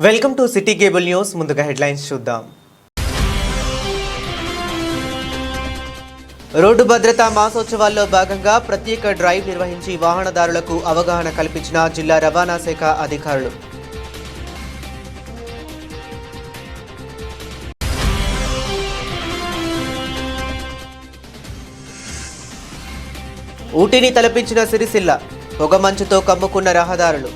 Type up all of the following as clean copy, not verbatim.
Welcome to city cable news. ముందుగా headlines చూద్దాం. Road భద్రతా మాసోత్సవాల్లో భాగంగా ప్రత్యేక డ్రైవ్ నిర్వహించి వాహనదారులకు అవగాహన కల్పించిన జిల్లా రవాణా శాఖ అధికారులు. ఊటీని తలపించిన సిరిసిల్ల, పొగమంచుతో కమ్ముకున్న రహదారులు.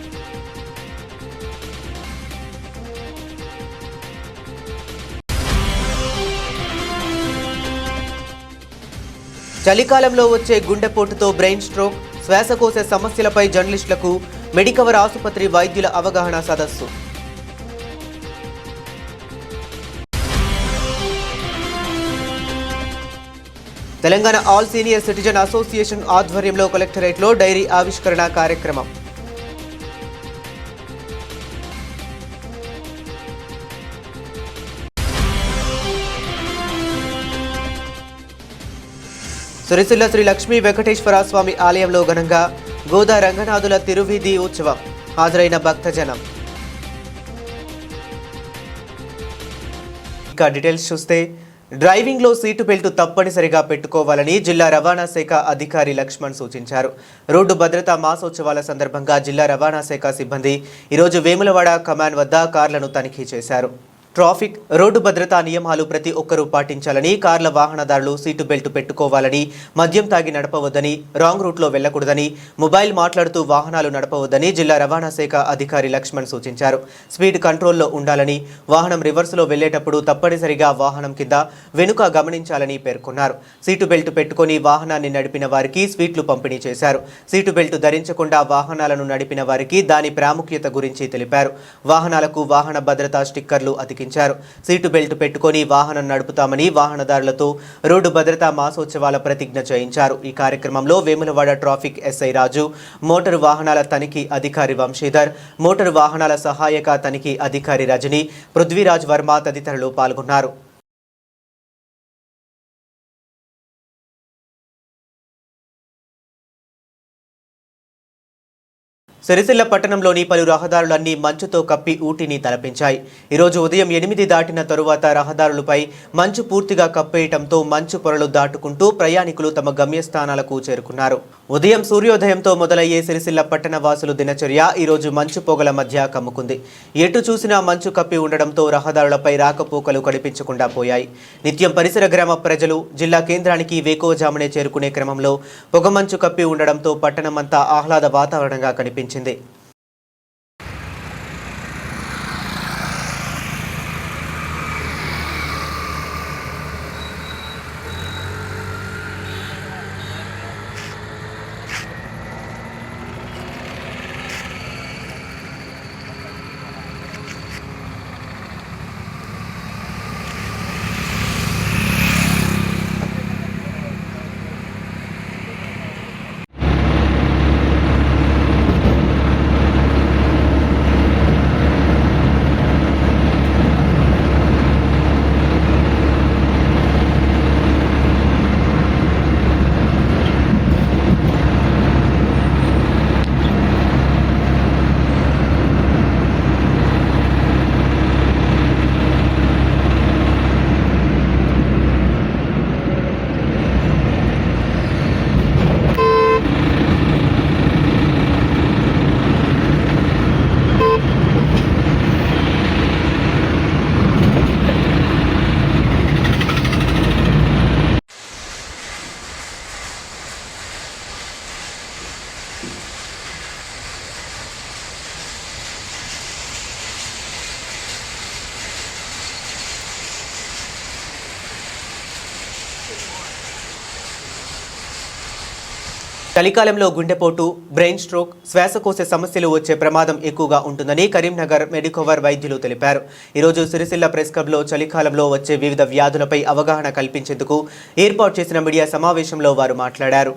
చలికాలంలో వచ్చే గుండెపోటుతో బ్రెయిన్ స్ట్రోక్, శ్వాసకోశ సమస్యలపై జర్నలిస్టులకు మెడికవర్ ఆసుపత్రి వైద్యుల అవగాహన సదస్సు. Telangana all senior citizen association ఆధ్వర్యంలో కలెక్టరేట్లో డైరీ ఆవిష్కరణ కార్యక్రమం. సిరిసిల్ల శ్రీ లక్ష్మీ వెంకటేశ్వర స్వామి ఆలయంలో ఘనంగా గోదా రంగనాథుల తిరువీధి ఉత్సవం. హాజరైన భక్తజనం. ఇక డీటెయిల్స్ చూస్తే, డ్రైవింగ్లో సీటు బెల్ట్ తప్పనిసరిగా పెట్టుకోవాలని జిల్లా రవాణా శాఖ అధికారి లక్ష్మణ్ సూచించారు. రోడ్డు భద్రతా మాసోత్సవాల సందర్భంగా జిల్లా రవాణా శాఖ సిబ్బంది ఈరోజు వేములవాడ కమాండ్ వద్ద కార్లను తనిఖీ చేశారు. ట్రాఫిక్, రోడ్డు భద్రతా నియమాలు ప్రతి ఒక్కరూ పాటించాలని, కార్ల వాహనదారులు సీటు బెల్ట్ పెట్టుకోవాలని, మద్యం తాగి నడపవద్దని, రాంగ్ రూట్లో వెళ్లకూడదని, మొబైల్ మాట్లాడుతూ వాహనాలు నడపవద్దని జిల్లా రవాణా శాఖ అధికారి లక్ష్మణ్ సూచించారు. స్పీడ్ కంట్రోల్లో ఉండాలని, వాహనం రివర్స్లో వెళ్లేటప్పుడు తప్పనిసరిగా వాహనం కింద వెనుక గమనించాలని పేర్కొన్నారు. సీటు బెల్ట్ పెట్టుకుని వాహనాన్ని నడిపిన వారికి స్వీట్లు పంపిణీ చేశారు. సీటు బెల్ట్ ధరించకుండా వాహనాలను నడిపిన వారికి దాని ప్రాముఖ్యత గురించి తెలిపారు. వాహనాలకు వాహన భద్రతా స్టిక్కర్లు అతికించారు. సీటు బెల్ట్ పెట్టుకొని వాహనం నడుపుతామని వాహనదారులతో రోడ్డు భద్రతా మాసోత్సవాల ప్రతిజ్ఞ చేయించారు. ఈ కార్యక్రమంలో వేములవాడ ట్రాఫిక్ ఎస్ఐ రాజు, మోటారు వాహనాల తనిఖీ అధికారి వంశీధర్, మోటారు వాహనాల సహాయక తనిఖీ అధికారి రజని, పృథ్వీరాజ్ వర్మ తదితరులు పాల్గొన్నారు. సిరిసిల్ల పట్టణంలోని పలు రహదారులన్నీ మంచుతో కప్పి ఊటీని తలపించాయి. ఈరోజు ఉదయం 8 దాటిన తరువాత రహదారులపై మంచు పూర్తిగా కప్పేయటంతో మంచు పొరలు దాటుకుంటూ ప్రయాణికులు తమ గమ్యస్థానాలకు చేరుకున్నారు. ఉదయం సూర్యోదయంతో మొదలయ్యే సిరిసిల్ల పట్టణ వాసులు దినచర్య ఈరోజు మంచు పొగల మధ్య కమ్ముకుంది. ఎటు చూసినా మంచు కప్పి ఉండడంతో రహదారులపై రాకపోకలు కనిపించకుండా పోయాయి. నిత్యం పరిసర గ్రామ ప్రజలు జిల్లా కేంద్రానికి వేకోజామునే చేరుకునే క్రమంలో పొగమంచు కప్పి ఉండడంతో పట్టణమంతా ఆహ్లాద వాతావరణంగా కనిపించింది. చలికాలంలో గుండెపోటు, బ్రెయిన్ స్ట్రోక్, శ్వాసకోశ సమస్యలు వచ్చే ప్రమాదం ఎక్కువగా ఉంటుందని కరీంనగర్ మెడికవర్ వైద్యులు తెలిపారు. ఈరోజు సిరిసిల్ల ప్రెస్ క్లబ్లో చలికాలంలో వచ్చే వివిధ వ్యాధులపై అవగాహన కల్పించేందుకు ఏర్పాటు చేసిన మీడియా సమావేశంలో వారు మాట్లాడారు.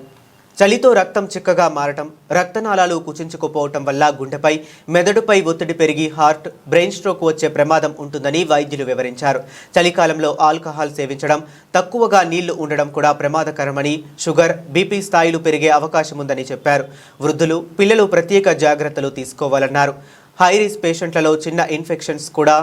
చలితో రక్తం చిక్కగా మారటం, రక్తనాళాలు కుచించుకుపోవటం వల్ల గుండెపై, మెదడుపై ఒత్తిడి పెరిగి హార్ట్, బ్రెయిన్ స్ట్రోక్ వచ్చే ప్రమాదం ఉంటుందని వైద్యులు వివరించారు. చలికాలంలో ఆల్కహాల్ సేవించడం, తక్కువగా నీళ్లు ఉండడం కూడా ప్రమాదకరమని, షుగర్, బీపీ స్థాయిలు పెరిగే అవకాశం ఉందని చెప్పారు. వృద్ధులు, పిల్లలు ప్రత్యేక జాగ్రత్తలు తీసుకోవాలన్నారు. హై రిస్క్ పేషెంట్లలో చిన్న ఇన్ఫెక్షన్స్ కూడా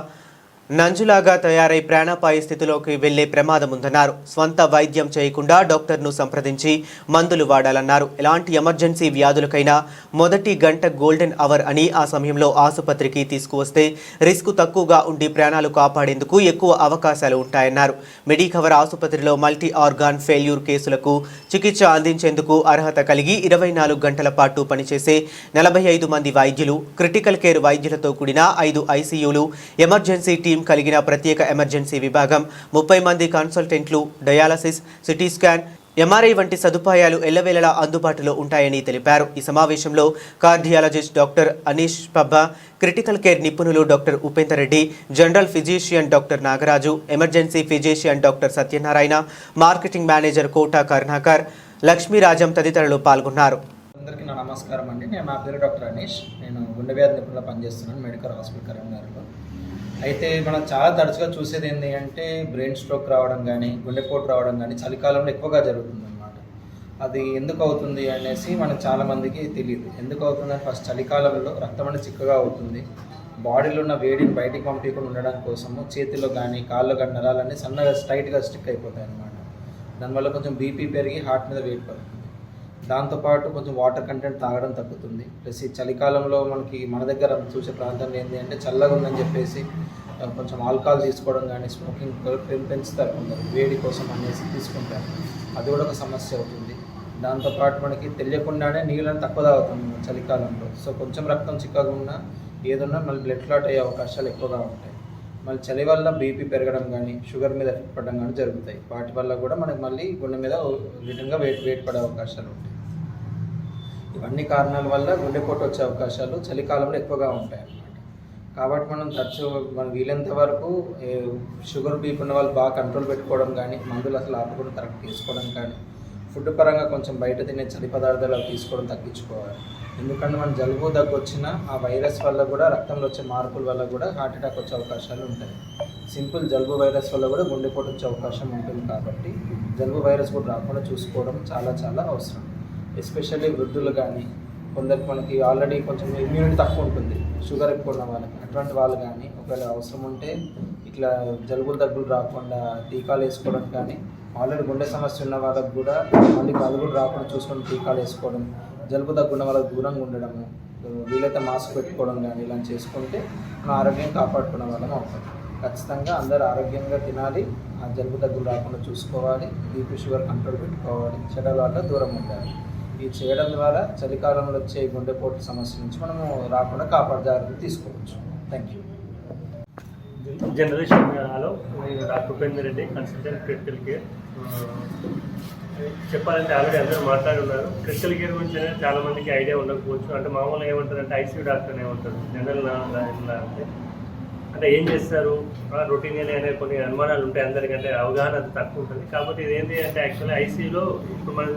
నంజులాగా తయారై ప్రాణాపాయ స్థితిలోకి వెళ్లే ప్రమాదం ఉందన్నారు. స్వంత వైద్యం చేయకుండా డాక్టర్ను సంప్రదించి మందులు వాడాలన్నారు. ఎలాంటి ఎమర్జెన్సీ వ్యాధులకైనా మొదటి గంట గోల్డెన్ అవర్ అని ఆ సమయంలో ఆసుపత్రికి తీసుకువస్తే రిస్క్ తక్కువగా ఉండి ప్రాణాలు కాపాడేందుకు ఎక్కువ అవకాశాలు ఉంటాయన్నారు. మెడికవర్ ఆసుపత్రిలో మల్టీ ఆర్గాన్ ఫెయిల్యూర్ కేసులకు చికిత్స అందించేందుకు అర్హత కలిగి 24 గంటల పాటు పనిచేసే 45 మంది వైద్యులు, క్రిటికల్ కేర్ వైద్యులతో కూడిన 5 ఐసీయూలు, ఎమర్జెన్సీ టీం కలిగిన ప్రత్యేక ఎమర్జెన్సీ విభాగం, 30 మంది కన్సల్టెంట్లు, డయాలసిస్, సిటీ స్కాన్, ఎంఆర్ఐ వంటి సదుపాయాలు ఎల్లవేళలా అందుబాటులో ఉంటాయని తెలిపారు. ఈ సమావేశంలో cardiologist doctor Anish Pabba, critical care నిపుణులు doctor Upender Reddy, general physician doctor Nagaraju, emergency physician doctor Satyanarayana, marketing manager Kota Karunakar, Lakshmirajam తదితరులు పాల్గొన్నారు. అందరికీ నా నమస్కారం అండి. నా పేరు డాక్టర్ అనీష్. నేను గుండె వ్యాధి నిపుణులు పనిచేస్తున్నాను మెడికల్ హాస్పిటల్ కరీంనగర్లో. అయితే మనం చాలా తరచుగా చూసేది ఏంటి అంటే బ్రెయిన్ స్ట్రోక్ రావడం కానీ, గుండెపోటు రావడం కానీ చలికాలంలో ఎక్కువగా జరుగుతుంది అన్నమాట. అది ఎందుకు అవుతుంది అనేసి మనకు చాలామందికి తెలియదు. ఎందుకు అవుతుందని ఫస్ట్ చలికాలంలో రక్తం అనేది చిక్కగా అవుతుంది. బాడీలో ఉన్న వేడిని బయటికి పంపించకుండా ఉండడం కోసము చేతిలో కానీ కాళ్ళు కానీ నరాలన్నీ సన్నగా స్ట్రైట్గా స్టిక్ అయిపోతాయి అన్నమాట. దానివల్ల కొంచెం బీపీ పెరిగి హార్ట్ మీద వెయిట్ పడుతుంది. దాంతోపాటు కొంచెం వాటర్ కంటెంట్ తాగడం తగ్గుతుంది. ప్లస్ ఈ చలికాలంలో మనకి మన దగ్గర చూసే ప్రాంతంలో ఏంటి అంటే చల్లగా ఉందని చెప్పేసి కొంచెం ఆల్కహాల్ తీసుకోవడం కానీ, స్మోకింగ్ పెంచుతారు కొందరు వేడి కోసం అనేసి తీసుకుంటారు. అది కూడా ఒక సమస్య అవుతుంది. దాంతోపాటు మనకి తెలియకుండానే నీళ్ళని తక్కువ తాగుతాం చలికాలంలో. సో కొంచెం రక్తం చిక్కగా ఉన్నా ఏదన్నా మళ్ళీ బ్లడ్ క్లాట్ అయ్యే అవకాశాలు ఎక్కువగా ఉంటాయి. మళ్ళీ చలి వల్ల బీపీ పెరగడం కానీ, షుగర్ మీద ఎఫెక్ట్ పడడం కానీ జరుగుతాయి. వాటి వల్ల కూడా మనకి మళ్ళీ గుండె మీద రిటర్న్గా వెయిట్ పడే అవకాశాలు ఉంటాయి. ఇవన్నీ కారణాల వల్ల గుండెపోటు వచ్చే అవకాశాలు చలికాలంలో ఎక్కువగా ఉంటాయి అన్నమాట. కాబట్టి మనం వీలైనంత వరకు షుగర్ బీపీ ఉన్న వాళ్ళు బాగా కంట్రోల్ పెట్టుకోవడం కానీ, మందులు అసలు ఆపకుండా కరెక్ట్ తీసుకోవడం కానీ, ఫుడ్ పరంగా కొంచెం బయట తినే చలి పదార్థాలు తీసుకోవడం తగ్గించుకోవాలి. ఎందుకంటే మనం జలుబు దగ్గు వచ్చినా ఆ వైరస్ వల్ల కూడా, రక్తంలో వచ్చే మార్పుల వల్ల కూడా హార్ట్ అటాక్ వచ్చే అవకాశాలు ఉంటాయి. సింపుల్ జలుబు వైరస్ వల్ల కూడా గుండెపోటు వచ్చే అవకాశం ఉంటుంది. కాబట్టి జలుబు వైరస్ కూడా రాకుండా చూసుకోవడం చాలా చాలా అవసరం. ఎస్పెషల్లీ వృద్ధులు కానీ, కొందరికి మనకి ఆల్రెడీ కొంచెం ఇమ్యూనిటీ తక్కువ ఉంటుంది, షుగర్ ఎక్కువ ఉన్న వాళ్ళకి, అటువంటి వాళ్ళు కానీ ఒకవేళ అవసరం ఉంటే ఇట్లా జలుబులు దగ్గులు రాకుండా టీకాలు వేసుకోవడం కానీ, ఆల్రెడీ గుండె సమస్య ఉన్న వాళ్ళకి కూడా మళ్ళీ జలుబులు రాకుండా చూసుకొని టీకాలు వేసుకోవడం, జలుబు దగ్గున్న వాళ్ళకి దూరంగా ఉండడము, వీలైతే మాస్క్ పెట్టుకోవడం కానీ ఇలా చేసుకుంటే మన ఆరోగ్యం కాపాడుకునే వాళ్ళం అవుతుంది. ఖచ్చితంగా అందరూ ఆరోగ్యంగా తినాలి, ఆ జలుబు దగ్గులు రాకుండా చూసుకోవాలి, బీపీ షుగర్ కంట్రోల్ పెట్టుకోవాలి, చెడ్డల వల్ల దూరం ఉండాలి. ఇది చేయడం ద్వారా చలికాలంలో వచ్చే గుండెపోటు సమస్య నుంచి మనము రాకుండా కాపాడు జాగ్రత్తలు తీసుకోవచ్చు. Thank you. జనరేషన్ హలో, నేను doctor Upender Reddy, consultant critical care. చెప్పాలంటే ఆల్రెడీ అందరూ మాట్లాడి ఉన్నారు. క్రిటికల్ కేర్ గురించి చాలామందికి ఐడియా ఉండకపోవచ్చు. అంటే మామూలుగా ఏమంటారంటే ఐసీయూ డాక్టర్ ఏమంటారు, జనరల్ అంటే ఏం చేస్తారు, రొటీన్ అనే కొన్ని అనుమానాలు ఉంటాయి అందరికంటే, అవగాహన అది తక్కువ ఉంటుంది. కాబట్టి ఇదేంటి అంటే యాక్చువల్లీ ఐసీయూలో ఇప్పుడు మనం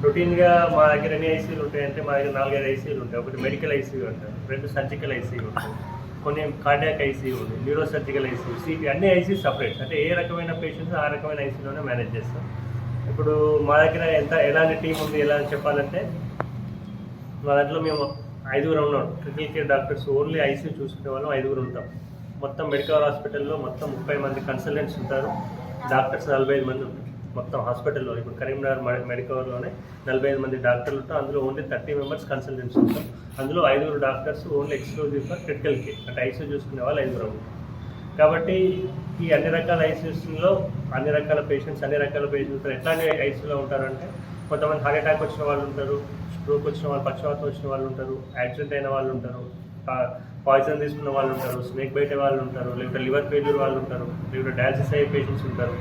రొటీన్గా మా దగ్గర ఎన్ని ఐసీయూలు ఉంటాయంటే మా దగ్గర 4-5 ఐసీయూలు ఉంటాయి. ఒకటి మెడికల్ ఐసీయూ అంటారు, 2 సర్జికల్ ఐసీయూ ఉంటాయి, కొన్ని కార్డియాక్ ఐసీయూ ఉంది, న్యూరో సర్జికల్ ఐసీయూ, సిటీ, అన్ని ఐసీయూ సపరేట్. అంటే ఏ రకమైన పేషెంట్స్ ఆ రకమైన ఐసీయూలోనే మేనేజ్ చేస్తాం. ఇప్పుడు మా దగ్గర ఎలాంటి టీం ఉంది, ఎలా చెప్పాలంటే మా దాంట్లో మేము 5 ఉన్నాం critical care doctors. Only ICU చూసుకునే వాళ్ళం 5 ఉంటాం. మొత్తం మెడికల్ హాస్పిటల్లో మొత్తం 30 మంది కన్సల్టెంట్స్ ఉంటారు, డాక్టర్స్ 45 మంది ఉంటారు మొత్తం హాస్పిటల్లో. ఇప్పుడు కరీంనగర్ మెడికవర్లోనే 45 మంది డాక్టర్లు ఉంటారు. అందులో ఓన్లీ 30 మెంబర్స్ కన్సల్టెంట్స్ ఉంటాం. అందులో 5 doctors only exclusive for critical care, అంటే ఐసీయూ చూసుకునే వాళ్ళు 5 ఉంటారు. కాబట్టి ఈ అన్ని రకాల ఐసీయూస్లో అన్ని రకాల పేషెంట్స్ ఎట్లాంటి ఐసీయూలో ఉంటారంటే, కొంతమంది హార్ట్ అటాక్ వచ్చిన వాళ్ళు ఉంటారు, స్ట్రోక్ వచ్చిన వాళ్ళు, పక్షవాతం వచ్చిన వాళ్ళు ఉంటారు, యాక్సిడెంట్ అయిన వాళ్ళు ఉంటారు, పాయిజన్ తీసుకున్న వాళ్ళు ఉంటారు, స్నేక్ బైట్ వాళ్ళు ఉంటారు, లేకపోతే లివర్ ఫెయిల్యూర్ వాళ్ళు ఉంటారు, లేకపోతే డయాలసిస్ అయ్యే పేషెంట్స్ ఉంటారు,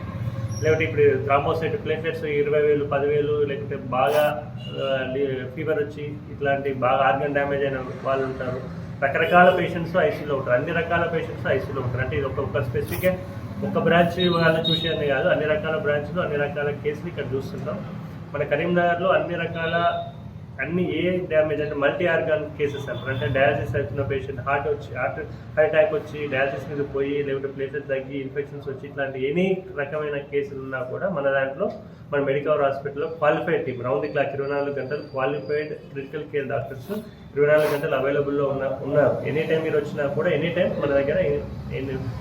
లేకపోతే ఇప్పుడు థ్రాంబోసైట్ ప్లేట్లెట్స్ 20,000 10,000, లేకపోతే బాగా ఫీవర్ వచ్చి ఇట్లాంటి బాగా ఆర్గన్ డ్యామేజ్ అయిన వాళ్ళు ఉంటారు. రకరకాల పేషెంట్స్ ఐసీయూలో ఉంటారు, అన్ని రకాల పేషెంట్స్ ఐసీయూలో ఉంటారు. అంటే ఇది ఒక స్పెసిఫిక్ ఒక బ్రాంచ్ వాళ్ళని చూసేది కాదు, అన్ని రకాల బ్రాంచ్లు అన్ని రకాల కేసులు ఇక్కడ చూస్తుంటాం. మన కరీంనగర్లో అన్ని ఏ డ్యామేజ్ అంటే మల్టీ ఆర్గాన్ కేసెస్ అంటారు. అంటే డయాలసిస్ అవుతున్న పేషెంట్, హార్ట్ అటాక్ వచ్చి డయాలసిస్ మీద పోయి, లేకపోతే ప్లేసెస్ తగ్గి ఇన్ఫెక్షన్స్ వచ్చి, ఇట్లాంటి ఎనీ రకమైన కేసులు ఉన్నా కూడా మన దాంట్లో మన మెడికవర్ హాస్పిటల్లో qualified team, round the clock 24 గంటలు క్వాలిఫైడ్ క్రిటికల్ కేర్ డాక్టర్స్ 24 గంటలు అవైలబుల్లో ఉన్నారు. ఎనీ టైం మీరు వచ్చినా కూడా ఎనీ టైం మన దగ్గర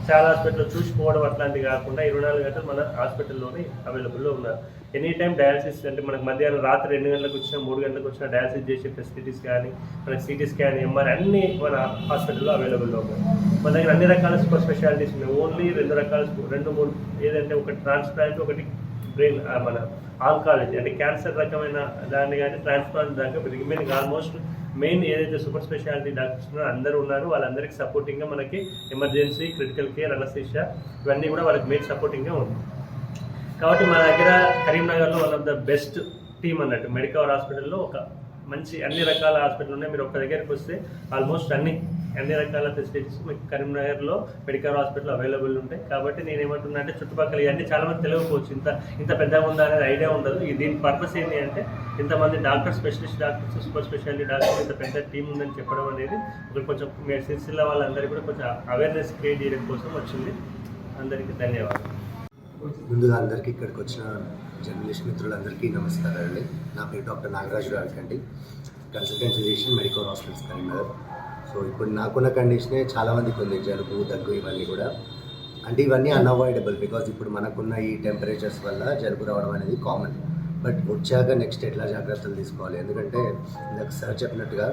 చాలా హాస్పిటల్లో చూసిపోవడం అట్లాంటివి కాకుండా 24 గంటలు మన హాస్పిటల్లోనే అవైలబుల్లో ఉన్నారు. ఎనీ టైం డయాలసిస్ అంటే మనకు మధ్యాహ్నం రాత్రి 2 గంటలకు వచ్చినా 3 గంటలకు వచ్చినా డయాలసిస్ చేసే ఫెసిలిటీస్ కానీ మనకి సిటీ స్కాన్, ఎంఆర్ అన్నీ మన హాస్పిటల్లో అవైలబుల్లో ఉన్నాయి. మన దగ్గర అన్ని రకాల సూపర్ స్పెషాలిటీస్ ఉన్నాయి. ఓన్లీ 2-3 ఏదంటే ఒకటి ట్రాన్స్ప్లాంట్, ఒకటి బ్రెయిన్ మన ఆంకాలజీ అంటే క్యాన్సర్ రకమైన దాన్ని కానీ ట్రాన్స్ప్లాంట్ దాకా రిమైనింగ్ ఆల్మోస్ట్ మెయిన్ ఏదైతే సూపర్ స్పెషాలిటీ డాక్టర్స్ ఉన్నారో అందరూ ఉన్నారు. వాళ్ళందరికీ సపోర్టింగ్గా మనకి ఎమర్జెన్సీ, క్రిటికల్ కేర్, అనస్థీషియా ఇవన్నీ కూడా వాళ్ళకి మెయిన్ సపోర్టింగ్గా ఉంది. కాబట్టి మన దగ్గర కరీంనగర్లో one of the best team అన్నట్టు మెడికవర్ హాస్పిటల్లో ఒక మంచి అన్ని రకాల హాస్పిటల్ ఉన్నాయి. మీరు ఒక్క దగ్గరికి వస్తే ఆల్మోస్ట్ అన్ని రకాల ఫెసిలిటీస్ మీకు కరీంనగర్లో మెడికల్ హాస్పిటల్ అవైలబుల్ ఉంటాయి. కాబట్టి నేను ఏమంటున్నా అంటే చుట్టుపక్కల ఇవన్నీ చాలామంది తెలియకపోవచ్చు, ఇంత పెద్దగా ఉందా అనేది ఐడియా ఉండదు. దీని పర్పస్ ఏంటి అంటే ఇంతమంది doctor, specialist doctors, super speciality doctors, ఇంత పెద్ద టీం ఉందని చెప్పడం అనేది ఒక కొంచెం సిరిసిల్ల వాళ్ళందరికీ కూడా కొంచెం అవేర్నెస్ క్రియేట్ చేయడం కోసం వచ్చింది. అందరికీ ధన్యవాదాలు. ముందుగా అందరికీ ఇక్కడికి వచ్చిన జర్నలిస్ట్ మిత్రులందరికీ నమస్కారాలండి. నా పేరు డాక్టర్ నాగరాజు రావికండి, consultant physician medical hospitals Karimnagar. So ఇప్పుడు నాకున్న కండిషనే చాలామందికి ఉంది, జలుబు, దగ్గు ఇవన్నీ కూడా. అంటే ఇవన్నీ అన్అవాయిడబుల్ బికాజ్ ఇప్పుడు మనకున్న ఈ టెంపరేచర్స్ వల్ల జలుబు రావడం అనేది కామన్. బట్ వచ్చాక నెక్స్ట్ ఎట్లా జాగ్రత్తలు తీసుకోవాలి, ఎందుకంటే ఇందాక సార్ చెప్పినట్టుగా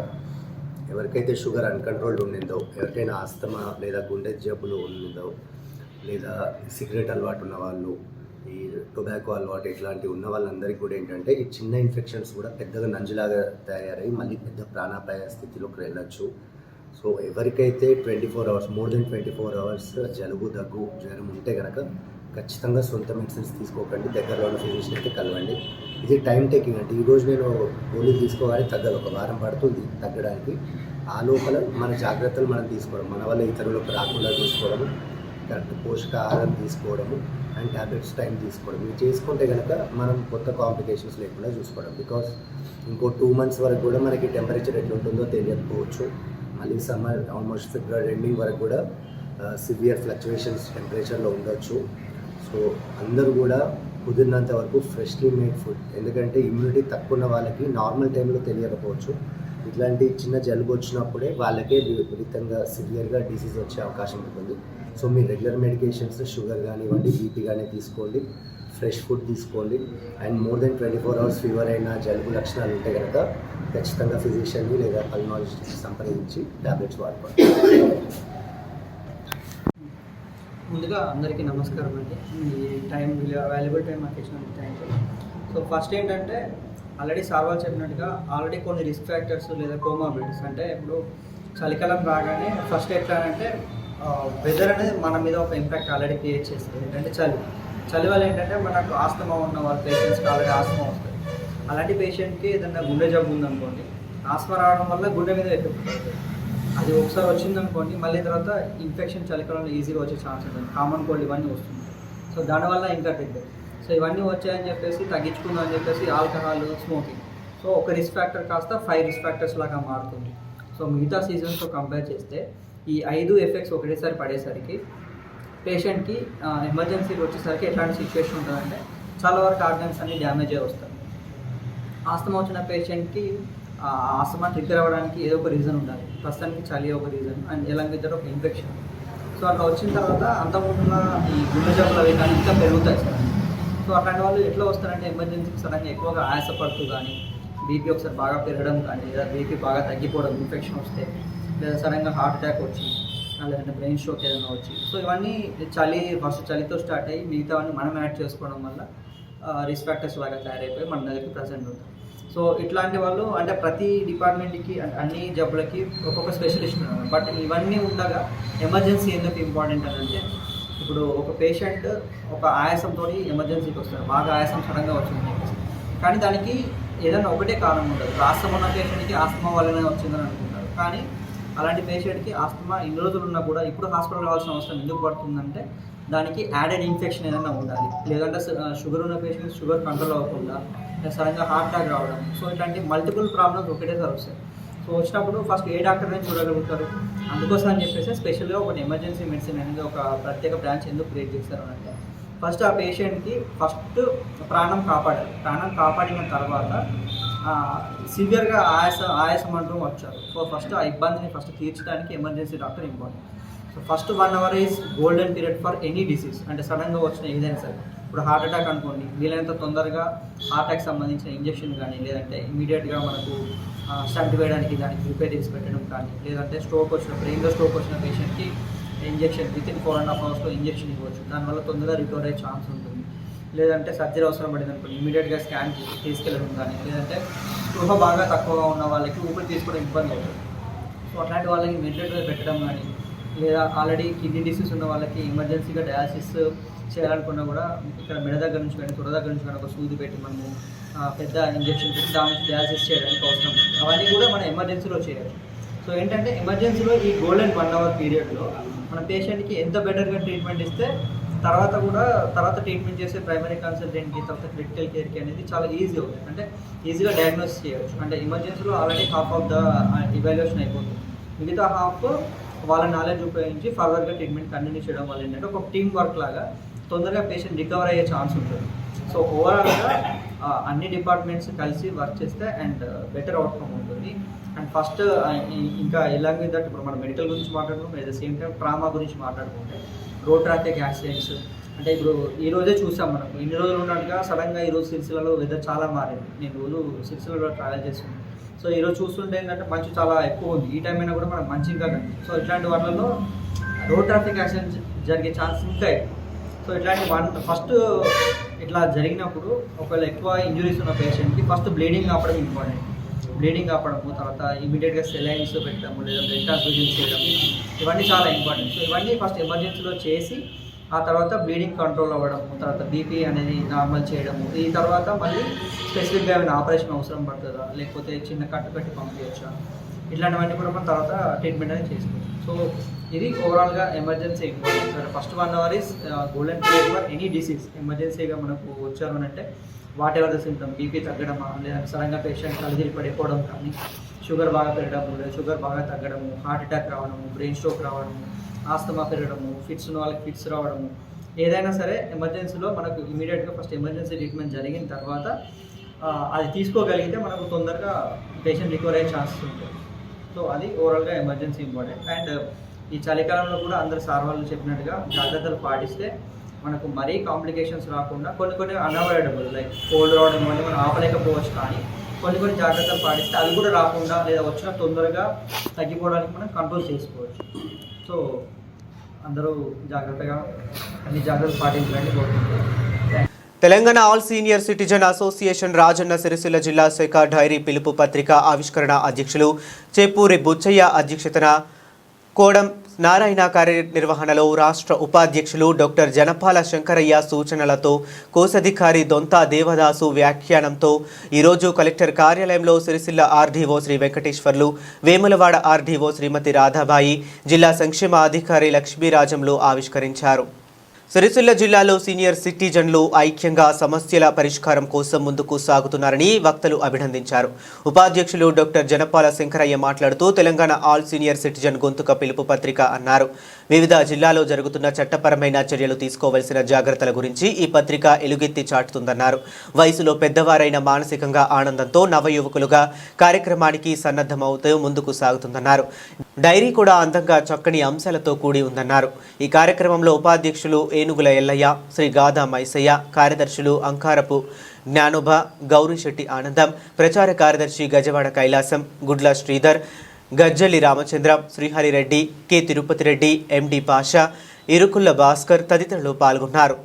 ఎవరికైతే షుగర్ అన్కంట్రోల్డ్ ఉండిందో, ఎవరికైనా ఆస్తమా లేదా గుండె జబ్బులు ఉండిందో, లేదా సిగరెట్ అలవాటు ఉన్న వాళ్ళు, ఈ టొబాకో అలవాటు ఇట్లాంటివి ఉన్న వాళ్ళందరికీ కూడా ఏంటంటే ఈ చిన్న ఇన్ఫెక్షన్స్ కూడా పెద్దగా నంజులాగా తయారై మళ్ళీ పెద్ద ప్రాణాపాయ స్థితిలోకి వెళ్ళచ్చు. సో ఎవరికైతే 24 hours, మోర్ దెన్ 24 hours జలుబు, దగ్గు, జ్వరం ఉంటే కనుక ఖచ్చితంగా సొంత మెడిసిన్స్ తీసుకోకండి, దగ్గరలో ఉన్న ఫిజిషియన్ అయితే కలవండి. ఇది టైం టేకింగ్. అంటే ఈరోజు నేను గోళీలు తీసుకోవాలి, తగ్గదు, 1 వారం పడుతుంది తగ్గడానికి. ఆ లోపల మన జాగ్రత్తలు మనం తీసుకోవడం, మన వల్ల ఇతరులకు రాకుండా చూసుకోవడము, కరెక్ట్ పోషకాహారం తీసుకోవడము అండ్ ట్యాబ్లెట్స్ టైం తీసుకోవడం, ఇవి చేసుకుంటే కనుక మనం కొత్త కాంప్లికేషన్స్ లేకుండా చూసుకోవడం. బికాస్ ఇంకో 2 months వరకు కూడా మనకి టెంపరేచర్ ఎట్లుంటుందో తెలియకపోవచ్చు. మళ్ళీ సమ్మర్ ఆల్మోస్ట్ ఫిబ్రవరి ఎండింగ్ వరకు కూడా సివియర్ ఫ్లక్చువేషన్స్ టెంపరేచర్లో ఉండొచ్చు. సో అందరూ కూడా కుదిరినంత వరకు ఫ్రెష్లీ మేడ్ ఫుడ్, ఎందుకంటే ఇమ్యూనిటీ తక్కువ ఉన్న వాళ్ళకి నార్మల్ టైంలో తెలియకపోవచ్చు, ఇట్లాంటి చిన్న జలుబు వచ్చినప్పుడే వాళ్ళకే విపరీతంగా సివియర్గా డిసీజ్ వచ్చే అవకాశం ఉంటుంది. సో మీ రెగ్యులర్ మెడికేషన్స్ షుగర్ కానివ్వండి, బీపీ కానీ తీసుకోండి, ఫ్రెష్ ఫుడ్ తీసుకోండి. And more than 24 hours fever అయినా జలుబు లక్షణాలు ఉంటే కనుక ఖచ్చితంగా ఫిజిషియన్ని లేదా పల్మాలజిస్ట్ని సంప్రదించి ట్యాబ్లెట్స్ వాడుకోండి. ముందుగా అందరికీ నమస్కారం అండి. ఈ టైం వాల్యుబుల్ టైం మాకు ఇచ్చినందుకు థ్యాంక్ యూ. సో ఫస్ట్ ఏంటంటే ఆల్రెడీ సార్ వాళ్ళు చెప్పినట్టుగా ఆల్రెడీ కొన్ని రిస్క్ ఫ్యాక్టర్స్ లేదా కోమార్బిడిటీస్, అంటే ఇప్పుడు చలికాలం రాగానే ఫస్ట్ ఎట్లా అంటే వెదర్ అనేది మన మీద ఒక ఇంపాక్ట్ ఆల్రెడీ క్రియేట్ చేస్తుంది. ఏంటంటే చలి వల్ల ఏంటంటే మనకు ఆస్తమా ఉన్న వాళ్ళ పేషెంట్స్కి ఆల్రెడీ ఆస్తమా వస్తుంది. అలాంటి పేషెంట్కి ఏదైనా గుండె జబ్బు ఉందనుకోండి, ఆస్తమా రావడం వల్ల గుండె మీద ఎఫెక్ట్ పడుతుంది. అది ఒకసారి వచ్చిందనుకోండి, మళ్ళీ తర్వాత ఇన్ఫెక్షన్ చలికాలంలో ఈజీగా వచ్చే ఛాన్స్ ఉంటుంది. కామన్ కోల్డ్ ఇవన్నీ వస్తుంది. సో దానివల్ల ఇంకా పెద్ద. సో ఇవన్నీ వచ్చాయని చెప్పేసి తగ్గించుకుందామని చెప్పేసి ఆల్కహాల్, స్మోకింగ్, సో ఒక రిస్క్ ఫ్యాక్టర్ కాస్త 5 రిస్క్ ఫ్యాక్టర్స్ లాగా మారుతుంది. సో మిగతా సీజన్స్తో కంపేర్ చేస్తే ఈ 5 ఎఫెక్ట్స్ ఒకటేసారి పడేసరికి పేషెంట్కి ఎమర్జెన్సీకి వచ్చేసరికి ఎట్లాంటి సిచ్యువేషన్ ఉంటుందంటే చాలా వరకు ఆర్గన్స్ అన్ని డ్యామేజ్ అయ్యి వస్తాయి. ఆస్తమా వచ్చిన పేషెంట్కి ఆస్తమా ట్రిగ్గర్ అవ్వడానికి ఏదో ఒక రీజన్ ఉండాలి. ప్రస్తుతానికి చలి ఒక రీజన్ అండ్ ఎలాంటి ఇద్దరు ఒక ఇన్ఫెక్షన్. సో అట్లా వచ్చిన తర్వాత అంతకుముందున్న ఈ గుండె జబ్బులు అవి కానీ ఇంకా పెరుగుతాయి సార్. సో అట్లాంటి వాళ్ళు ఎట్లా వస్తారంటే ఎమర్జెన్సీకి సడన్గా ఎక్కువగా ఆయాసపడుతూ కానీ, బీపీ ఒకసారి బాగా పెరగడం కానీ, లేదా బీపీ బాగా తగ్గిపోవడం, ఇన్ఫెక్షన్ వస్తే, లేదా సడన్గా హార్ట్ అటాక్ వచ్చి, లేదంటే బ్రెయిన్ స్ట్రోక్ ఏదైనా వచ్చి. సో ఇవన్నీ ఫస్ట్ చలితో స్టార్ట్ అయ్యి మిగతావన్నీ మనం యాడ్ చేసుకోవడం వల్ల రిస్క్ ఫ్యాక్టర్స్ లాగా తయారైపోయి మన దగ్గరికి ప్రజెంట్ ఉంటాయి. సో ఇట్లాంటి వాళ్ళు అంటే ప్రతి డిపార్ట్మెంట్కి అన్ని జబ్బులకి ఒక్కొక్క స్పెషలిస్ట్ ఉన్నారు. బట్ ఇవన్నీ ఉండగా ఎమర్జెన్సీ ఎందుకు ఇంపార్టెంట్ అని అంటే, ఇప్పుడు ఒక పేషెంట్ ఒక ఆయాసంతో ఎమర్జెన్సీకి వస్తారు, బాగా ఆయాసం సడన్గా వచ్చింది, కానీ దానికి ఏదైనా ఒకటే కారణం ఉండదు. ఆస్తమా ఉన్న పేషెంట్కి ఆస్తమా వల్లనే వచ్చిందని అనుకుంటారు, కానీ అలాంటి పేషెంట్కి ఆస్తమా ఇన్ని రోజులు ఉన్నా కూడా ఇప్పుడు హాస్పిటల్ రావాల్సిన అవసరం ఎందుకు పడుతుందంటే దానికి యాడెడ్ ఇన్ఫెక్షన్ ఏదైనా ఉండాలి. లేదంటే షుగర్ ఉన్న పేషెంట్స్ షుగర్ కంట్రోల్ అవ్వకుండా సడన్గా హార్ట్ అటాక్ రావడం. సో ఇట్లాంటి మల్టిపుల్ ప్రాబ్లమ్స్ ఒకటేసారి వస్తాయి. సో వచ్చినప్పుడు ఫస్ట్ ఏ డాక్టర్ని చూడగలుగుతారు. అందుకోసం అని చెప్పేసి స్పెషల్గా ఒకటి ఎమర్జెన్సీ మెడిసిన్ అనేది ఒక ప్రత్యేక బ్రాంచ్ ఎందుకు క్రియేట్ చేస్తారు అంటే, ఫస్ట్ ఆ పేషెంట్కి ఫస్ట్ ప్రాణం కాపాడాలి. ప్రాణం కాపాడిన తర్వాత సివియర్గా ఆయాసం అంటూ వచ్చారు. సో ఫస్ట్ ఆ ఇబ్బందిని తీర్చడానికి emergency doctor important. So first 1 hour is golden period for any disease. అంటే సడన్గా వచ్చిన ఏదైనా సరే, ఇప్పుడు హార్ట్ అటాక్ అనుకోండి, వీలైనంత తొందరగా హార్ట్ అటాక్ సంబంధించిన ఇంజెక్షన్ కానీ, లేదంటే ఇమీడియట్గా మనకు స్టంట్ వేయడానికి దానికి రిపేర్ చేసి పెట్టడం కానీ, లేదంటే బ్రెయిన్లో స్ట్రోక్ వచ్చిన పేషెంట్కి ఇంజెక్షన్ వితిన్ 4.5 hours ఇంజెక్షన్ ఇవ్వచ్చు. దానివల్ల తొందరగా రికవర్ అయ్యే ఛాన్స్ ఉంటుంది. లేదంటే సర్జరీ అవసరం పడింది అనుకోండి, ఇమీడియట్గా స్కాన్ తీసుకెళ్ళడం కానీ, లేదంటే స్పృహ బాగా తక్కువగా ఉన్న వాళ్ళకి ఊపిరి తీసుకోవడం ఇబ్బంది అవుతుంది. సో అట్లాంటి వాళ్ళకి వెంటిలేటర్ పెట్టడం కానీ, లేదా ఆల్రెడీ కిడ్నీ డిసీజ్ ఉన్న వాళ్ళకి ఎమర్జెన్సీగా డయాలసిస్ చేయాలనుకున్నా కూడా ఇక్కడ మెడ దగ్గర నుంచి కానీ తొడ దగ్గర నుంచి కానీ ఒక సూది పెట్టి మనము పెద్ద ఇంజెక్షన్ పెట్టి దాని నుంచి డయాలసిస్ చేయడానికి అవసరం. అవన్నీ కూడా మనం ఎమర్జెన్సీలో చేయవచ్చు. సో ఏంటంటే ఎమర్జెన్సీలో ఈ గోల్డెన్ 1 hour పీరియడ్లో మన పేషెంట్కి ఎంత బెటర్గా ట్రీట్మెంట్ ఇస్తే తర్వాత ట్రీట్మెంట్ చేసే ప్రైమరీ కన్సల్టెంట్కి, తర్వాత క్రిటికల్ కేర్కి అనేది చాలా ఈజీ అవుతుంది. అంటే ఈజీగా డయాగ్నోస్ చేయవచ్చు. అంటే ఎమర్జెన్సీలో already half of the evaluation అయిపోతుంది. మిగతా హాఫ్ వాళ్ళ నాలెడ్జ్ ఉపయోగించి ఫర్దర్గా ట్రీట్మెంట్ కంటిన్యూ చేయడం వల్ల ఏంటంటే ఒక టీమ్ వర్క్ లాగా తొందరగా పేషెంట్ రికవర్ అయ్యే ఛాన్స్ ఉంటుంది. సో ఓవరాల్గా అన్ని డిపార్ట్మెంట్స్ కలిసి వర్క్ చేస్తే అండ్ బెటర్ అవుట్కమ్ ఉంటుంది. అండ్ ఫస్ట్ ఇంకా ఎలాంగ్ విత్ దట్ ఇప్పుడు మనం మెడికల్ గురించి మాట్లాడుకుంటాం, at the same time trauma గురించి మాట్లాడుకుంటే రోడ్ ట్రాఫిక్ యాక్సిడెంట్స్ అంటే ఇప్పుడు ఈ రోజే చూసాం. మనకు ఇన్ని రోజులు ఉన్నట్టుగా సడన్గా ఈరోజు సిరిసిల్లలో వెదర్ చాలా మారింది. నేను రోజు సిరిసిల్లలో ట్రావెల్ చేస్తున్నాను. సో ఈరోజు చూస్తుంటే ఏంటంటే మంచు చాలా ఎక్కువ ఉంది. ఈ టైం అయినా కూడా మనకు మంచి ఇంకా కనిపిస్తుంది. సో ఇట్లాంటి వాటిల్లో రోడ్ ట్రాఫిక్ యాక్సిడెంట్స్ జరిగే ఛాన్స్ ఇంకా ఎక్కువ. సో ఇట్లాంటి ఫస్ట్ ఇట్లా జరిగినప్పుడు ఒకవేళ ఎక్కువ ఇంజురీస్ ఉన్న పేషెంట్కి ఫస్ట్ బ్లీడింగ్ ఆపడం ఇంపార్టెంట్. బ్లీడింగ్ ఆపడము, తర్వాత ఇమీడియట్గా సెలైన్స్ పెట్టడము, లేదా బ్లడ్ ట్రాన్స్ఫ్యూజన్ చేయడము, ఇవన్నీ చాలా ఇంపార్టెంట్. సో ఇవన్నీ ఫస్ట్ ఎమర్జెన్సీలో చేసి ఆ తర్వాత బ్లీడింగ్ కంట్రోల్ అవ్వడము, తర్వాత బీపీ అనేది నార్మల్ చేయడము, ఈ తర్వాత మళ్ళీ స్పెసిఫిక్గా ఏమైనా ఆపరేషన్ అవసరం పడుతుందా, లేకపోతే చిన్న కట్టు కట్టి పంపించచ్చా, ఇట్లాంటివన్నీ కూడా మనం తర్వాత ట్రీట్మెంట్ అనేది చేసుకోవచ్చు. సో ఇది ఓవరాల్గా ఎమర్జెన్సీ ఇంపార్టెంట్. సరే first 1 hour is golden period for any disease. ఎమర్జెన్సీగా మనకు వచ్చారు అని అంటే whatever the symptom, BP తగ్గడమా, లేదా సడన్గా పేషెంట్ కళ్ళుదిరి పడిపోవడం కానీ, షుగర్ బాగా పెరగడము, లేదా షుగర్ బాగా తగ్గడము, హార్ట్ అటాక్ రావడము, బ్రెయిన్ స్ట్రోక్ రావడము, ఆస్తమా పెరగడము, ఫిట్స్ ఉన్న వాళ్ళకి ఫిట్స్ రావడము, ఏదైనా సరే ఎమర్జెన్సీలో మనకు ఇమీడియట్గా ఫస్ట్ ఎమర్జెన్సీ ట్రీట్మెంట్ జరిగిన తర్వాత అది తీసుకోగలిగితే మనకు తొందరగా పేషెంట్ రికవర్ అయ్యే ఛాన్సెస్ ఉంటాయి. సో అది ఓవరాల్గా ఎమర్జెన్సీ ఇంపార్టెంట్. అండ్ ఈ చలికాలంలో కూడా అందరు సార్ వాళ్ళు చెప్పినట్టుగా జాగ్రత్తలు పాటిస్తే మనకు మరీ కాంప్లికేషన్స్ రాకుండా కొన్ని అన్అవాయిడబుల్ లైక్ కోల్డ్ రావడం వల్ల మనం ఆపలేకపోవచ్చు, కానీ కొన్ని జాగ్రత్తలు పాటిస్తే అవి కూడా రాకుండా లేదా వచ్చిన తొందరగా తగ్గిపోవడానికి మనం కంట్రోల్ చేసుకోవచ్చు. సో అందరూ జాగ్రత్తగా అన్ని జాగ్రత్తలు పాటించాలని కోరుకుంటున్నాను. Telangana all senior citizen association Rajanna Sircilla జిల్లా శాఖ డైరీ పిలుపు పత్రిక ఆవిష్కరణ అధ్యక్షులు చేపూరి బుచ్చయ్య అధ్యక్షతన కోడం నారాయణ కార్యనిర్వహణలో రాష్ట్ర ఉపాధ్యక్షులు డాక్టర్ జనపాల శంకరయ్య సూచనలతో కోశాధికారి దొంతా దేవదాసు వ్యాఖ్యానంతో ఈరోజు కలెక్టర్ కార్యాలయంలో సిరిసిల్ల ఆర్డీఓ శ్రీ వెంకటేశ్వర్లు, వేములవాడ ఆర్డీఓ శ్రీమతి రాధాబాయి, జిల్లా సంక్షేమ అధికారి లక్ష్మీరాజంలు ఆవిష్కరించారు. సిరిసిల్ల జిల్లాలో సీనియర్ సిటిజన్లు ఐక్యంగా సమస్యల పరిష్కారం కోసం ముందుకు సాగుతున్నారని వక్తలు అభినందించారు. ఉపాధ్యక్షులు డాక్టర్ జనపాల శంకరయ్య మాట్లాడుతూ తెలంగాణ ఆల్ సీనియర్ సిటిజన్ గొంతుక పిలుపు పత్రిక అన్నారు. వివిధ జిల్లాలో జరుగుతున్న చట్టపరమైన చర్యలు తీసుకోవాల్సిన జాగ్రత్తల గురించి ఈ పత్రిక ఎలుగెత్తి చాటుతుందన్నారు. వయసులో పెద్దవారైన మానసికంగా ఆనందంతో నవయువకులుగా కార్యక్రమానికి సన్నద్ధమవుతూ ముందుకు సాగుతుందన్నారు. డైరీ కూడా అందంగా చక్కని అంశాలతో కూడి ఉందన్నారు. ఈ కార్యక్రమంలో ఉపాధ్యక్షులు ఏనుగుల ఎల్లయ్య, శ్రీ గాదా మైసయ్య, కార్యదర్శులు అంకారపు జ్ఞానోభ, గౌరీశెట్టి ఆనందం, ప్రచార కార్యదర్శి గజవాడ కైలాసం, గుడ్ల శ్రీధర్, గజ్జలి రామచంద్ర, శ్రీహరిరెడ్డి, కె తిరుపతి రెడ్డి, ఎండి పాషా, ఇరుకుల్ల భాస్కర్ తదితరులు పాల్గొన్నారు.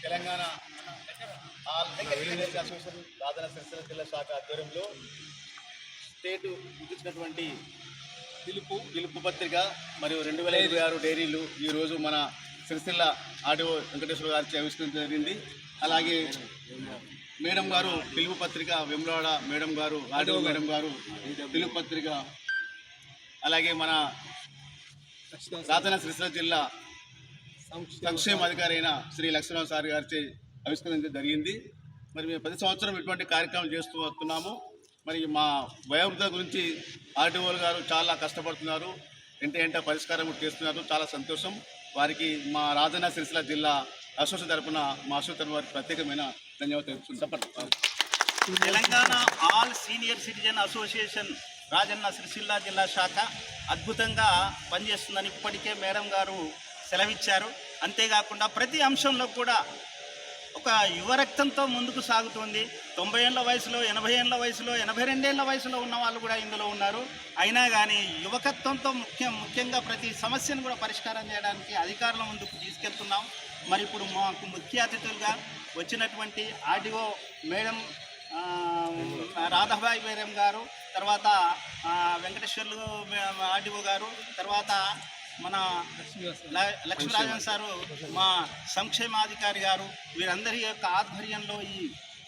Telangana all senior association Rajanna Sircilla జిల్లా శాఖ ఆధ్వర్యంలో స్టేట్ ఇచ్చినటువంటి పిలుపు పత్రిక మరియు 2026 డైరీలు ఈరోజు మన సిరిసిల్ల ఆర్డీఓ వెంకటేశ్వర గారికి ఆవిష్కరించడం జరిగింది. అలాగే మేడం గారు పిలుపు పత్రిక, వేములవాడ మేడం గారు, ఆర్డీఓ మేడం గారు పిలుపు పత్రిక, అలాగే మన రాజన్న సిరిసిల్ల జిల్లా సంక్షేమ అధికారి అయిన శ్రీ లక్ష్మణ సార్ గారిచే ఆవిష్కరించడం జరిగింది. మరి మేము ప్రతి సంవత్సరం ఇటువంటి కార్యక్రమం చేస్తూ వస్తున్నాము. మరి మా వయోవృద్ధ గురించి ఆర్డీఓ గారు చాలా కష్టపడుతున్నారు, ఎంట పరిష్కారం చేస్తున్నారు. చాలా సంతోషం. వారికి మా రాజన్న సిరిసిల్ల జిల్లా అసోసియేషన్ తరఫున మా అసోసియేషన్ వారికి ప్రత్యేకమైన ధన్యవాదాలు. Telangana all senior citizen association Rajanna Sircilla జిల్లా శాఖ అద్భుతంగా పనిచేస్తుందని ఇప్పటికే మేడం గారు సెలవిచ్చారు. అంతేకాకుండా ప్రతి అంశంలో కూడా ఒక యువరక్తంతో ముందుకు సాగుతుంది. 90 ఏళ్ల వయసులో, 80 ఏళ్ల వయసులో, 82 ఏళ్ల వయసులో ఉన్న వాళ్ళు కూడా ఇందులో ఉన్నారు. అయినా కానీ యువకత్వంతో ముఖ్యంగా ప్రతి సమస్యను కూడా పరిష్కారం చేయడానికి అధికారుల ముందుకు తీసుకెళ్తున్నాం. మరి ఇప్పుడు మాకు ముఖ్య అతిథులుగా వచ్చినటువంటి ఆర్డీఓ మేడం రాధాబాయి మేడం గారు, తర్వాత వెంకటేశ్వర్లు ఆర్డీఓ గారు, తర్వాత మన లక్ష్మీరాజన్ సారు మా సంక్షేమాధికారి గారు, వీరందరి యొక్క ఆధ్వర్యంలో ఈ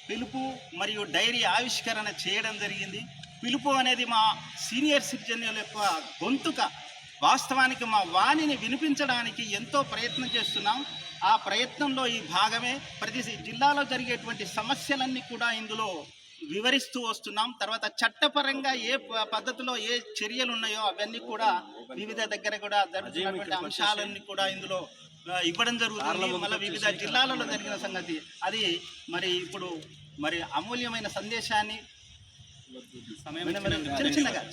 పిలుపు మరియు డైరీ ఆవిష్కరణ చేయడం జరిగింది. పిలుపు అనేది మా సీనియర్ సిటిజన్ల యొక్క గొంతుక. వాస్తవానికి మా వాణిని వినిపించడానికి ఎంతో ప్రయత్నం చేస్తున్నాం. ఆ ప్రయత్నంలో ఈ భాగమే ప్రతి జిల్లాలో జరిగేటువంటి సమస్యలన్నీ కూడా ఇందులో వివరిస్తూ వస్తున్నాం. తర్వాత చట్టపరంగా ఏ పద్ధతిలో ఏ చర్యలు ఉన్నాయో అవన్నీ కూడా వివిధ దగ్గర కూడా జరుగుతున్నటువంటి అంశాలన్నీ కూడా ఇందులో ఇవ్వడం జరుగుతుంది. మళ్ళీ వివిధ జిల్లాలలో జరిగిన సంగతి అది మరి ఇప్పుడు మరి అమూల్యమైన సందేశాన్ని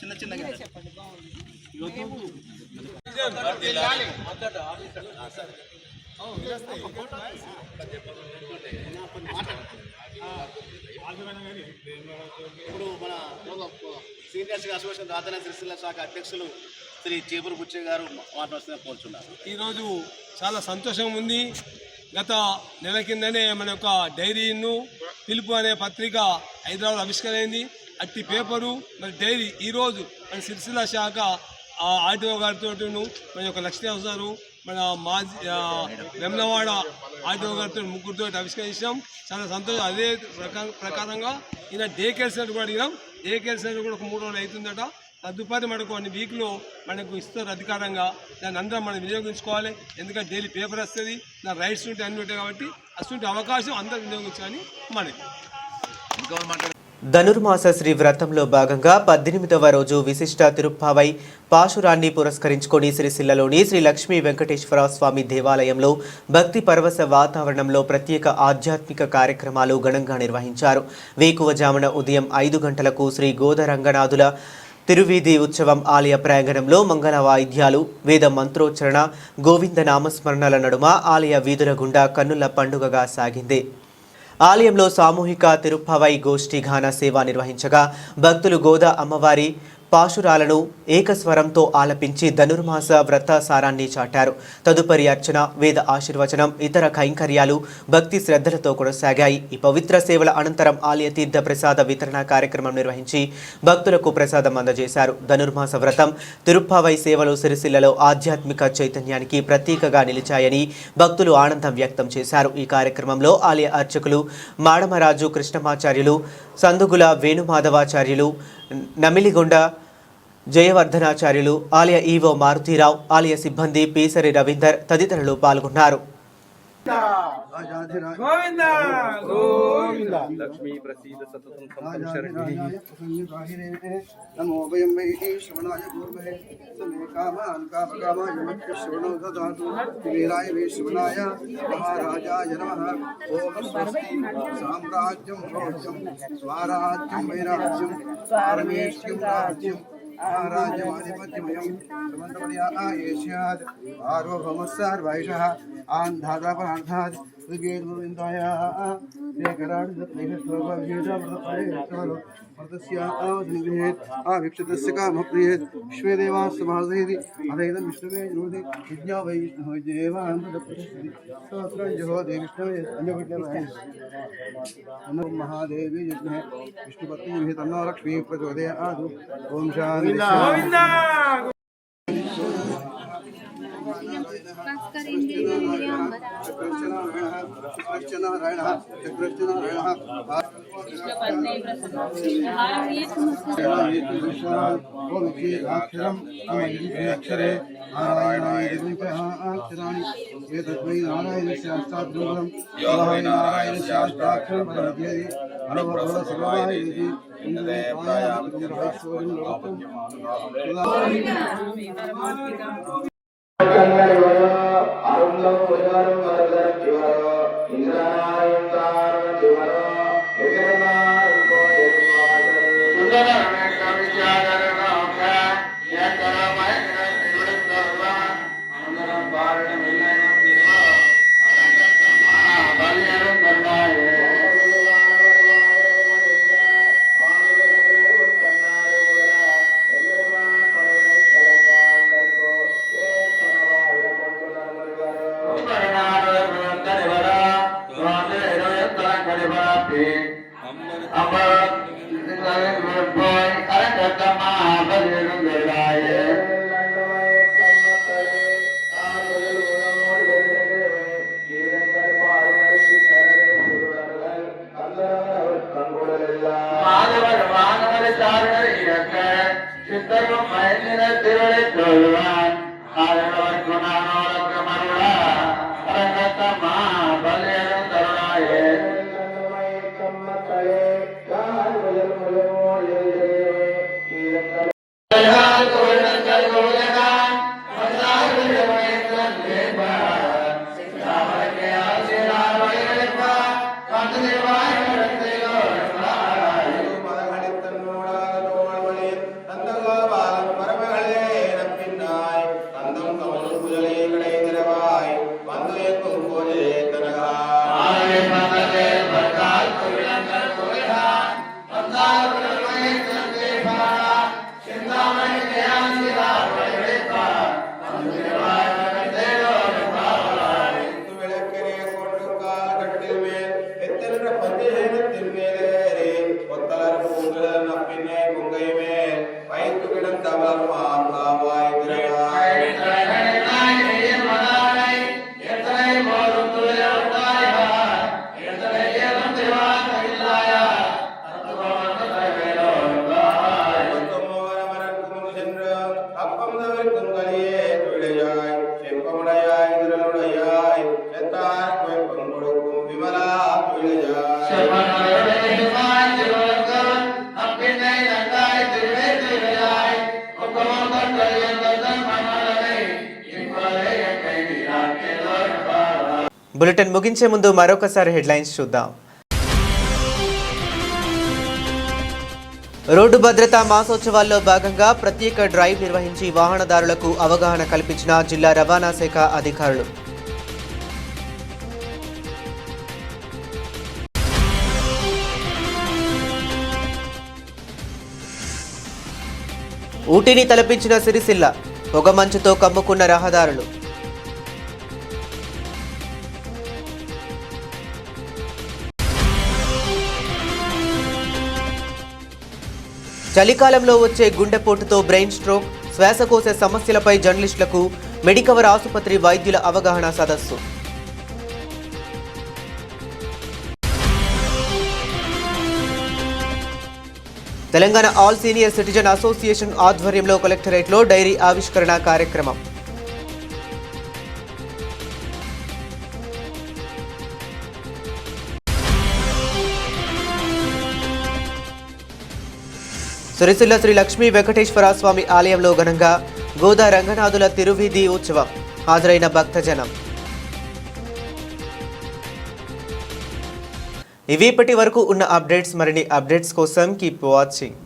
చిన్న చిన్నగా ఇప్పుడు మన సీనియర్ అసోసియేషన్ రాజన్న సిరిసిల్ల శాఖ అధ్యక్షులు శ్రీ చేపూరు బుచ్చయ్య గారు మాట్లాడుతున్న కోరుచున్నారు. ఈరోజు చాలా సంతోషంగా ఉంది. గత నెల కిందనే మన యొక్క డైరీను పిలుపు అనే పత్రిక హైదరాబాద్ ఆవిష్కరైంది. అట్టి పేపరు మరి డైరీ ఈరోజు మన సిరిసిల్ల శాఖ ఆర్టీఓ గారితో మన యొక్క లక్ష్మీరావు గారు, మన మాజీ వెమ్లవాడ ఆర్టీఓ గారితో ముగ్గురితో ఆవిష్కరించాం. చాలా సంతోషం. అదే ప్రకారంగా ఈయన డే కేర్ సెంటర్ కూడా అడిగినాం. డే కేర్ సెంటర్ కూడా ఒక 3 రోజులు అవుతుందట. తదుపరి మనకు అన్ని వీక్లో మనకు ఇస్తారు అధికారంగా. దాన్ని అందరం మనం వినియోగించుకోవాలి. ఎందుకంటే డైలీ పేపర్ వస్తుంది, నా రైట్స్ ఉంటాయి, అన్నీ ఉంటాయి. కాబట్టి అటువంటి అవకాశం అందరూ వినియోగించాలని మనకి. ధనుర్మాస శ్రీ వ్రతంలో భాగంగా 18వ రోజు విశిష్ట తిరుప్పావై పాశురాన్ని పురస్కరించుకొని సిరిసిల్లలోని శ్రీ లక్ష్మీ వెంకటేశ్వర స్వామి దేవాలయంలో భక్తి పరవశ వాతావరణంలో ప్రత్యేక ఆధ్యాత్మిక కార్యక్రమాలు ఘనంగా నిర్వహించారు. వేకువజామున ఉదయం 5 గంటలకు శ్రీ గోదరంగనాథుల తిరువీధి ఉత్సవం ఆలయ ప్రాంగణంలో మంగళ వాయిద్యాలు, వేద మంత్రోచ్చరణ, గోవింద నామస్మరణల నడుమ ఆలయ వీధుల గుండా కన్నుల పండుగగా సాగింది. ఆలయంలో సామూహిక తిరుప్పావై గోష్ఠి గాన సేవ నిర్వహించగా భక్తులు గోదా అమ్మవారి పాశురాలను ఏకస్వరంతో ఆలపించి ధనుర్మాస వ్రత సారాన్ని చాటారు. తదుపరి అర్చన, వేద ఆశీర్వచనం, ఇతర కైంకర్యాలు భక్తి శ్రద్ధలతో కొనసాగాయి. ఈ పవిత్ర సేవల అనంతరం ఆలయ తీర్థ ప్రసాద వితరణ కార్యక్రమం నిర్వహించి భక్తులకు ప్రసాదం అందజేశారు. ధనుర్మాస వ్రతం, తిరుప్పావై సేవలు సిరిసిల్లలో ఆధ్యాత్మిక చైతన్యానికి ప్రతీకగా నిలిచాయని భక్తులు ఆనందం వ్యక్తం చేశారు. ఈ కార్యక్రమంలో ఆలయ అర్చకులు మాడమరాజు కృష్ణమాచార్యులు, సందుగుల వేణుమాధవాచార్యులు, నమిలిగొండ జయవర్ధనాచార్యులు, ఆలయ ఈవో మారుతీరావు, ఆలయ సిబ్బంది పీసరి రవీందర్ తదితరులు పాల్గొన్నారు. లక్ష్మీ ప్రసీద సతతం సంతం శరణి నమో వయం వై శ్రవణాయ పూర్వే సమే కామాన్ కామకామాయ మధ్య శ్రవణో దదాతు వీరాయ వై శ్రవణాయ మహారాజాయ నమః. ఓం స్వస్తి సామ్రాజ్యం భోజ్యం స్వరాజ్యం వైరాజ్యం పరమేశ్వరం రాజ్యం రాజ్యమాధిపత్యమయం సమन्तమర్యా ఏష్యాద్ సార్వభౌమస్సార్వైషః ఆంధాదాపరార్థాద్ ఋగ్వేదోవిందాయ ఏకరాడ్ ఆవిక్షతస్య కామప్రియేత్ విశ్వేదేవాస్తమాసేది అదైదం విష్ణువే జ్యోతి విజ్ఞా వై విష్ణు దేవాంతరహోదే విష్ణవే అన్య మహాదేవి యజ్ఞే విష్ణుపత్ని తన్నో లక్ష్మీ ప్రచోదయాత్. ఓం శాంతి. అక్షరే నారాయణాక్షరాణి ఏతద్వై నారాయణ శాస్త్రాద్రూపం నారాయణ శాస్త్రాక్షరం పరమధ్యేది అనుభవ సర్వాయ అరుణం బులెటిన్ ముగించే ముందు మరొకసారి హెడ్లైన్స్ చూద్దాం. రోడ్డు భద్రతా మాసోత్సవాల్లో భాగంగా ప్రత్యేక డ్రైవ్ నిర్వహించి వాహనదారులకు అవగాహన కల్పించిన జిల్లా రవాణా శాఖ అధికారులు. ఊటీని తలపించిన సిరిసిల్ల, పొగమంచుతో కమ్ముకున్న రహదారులు. చలికాలంలో వచ్చే గుండెపోటుతో బ్రెయిన్ స్ట్రోక్, శ్వాసకోశ సమస్యలపై జర్నలిస్టులకు మెడికవర్ ఆసుపత్రి వైద్యుల అవగాహన సదస్సు. Telangana all senior citizen association ఆధ్వర్యంలో కలెక్టరేట్లో డైరీ ఆవిష్కరణ కార్యక్రమం. సిరిసిల్ల శ్రీ లక్ష్మీ వెంకటేశ్వర స్వామి ఆలయంలో ఘనంగా గోదా రంగనాథుల తిరువీధి ఉత్సవం. హాజరైన భక్తజనం. ఇవి ఇప్పటి వరకు ఉన్న అప్డేట్స్. మరిన్ని అప్డేట్స్ కోసం కీప్ వాచింగ్.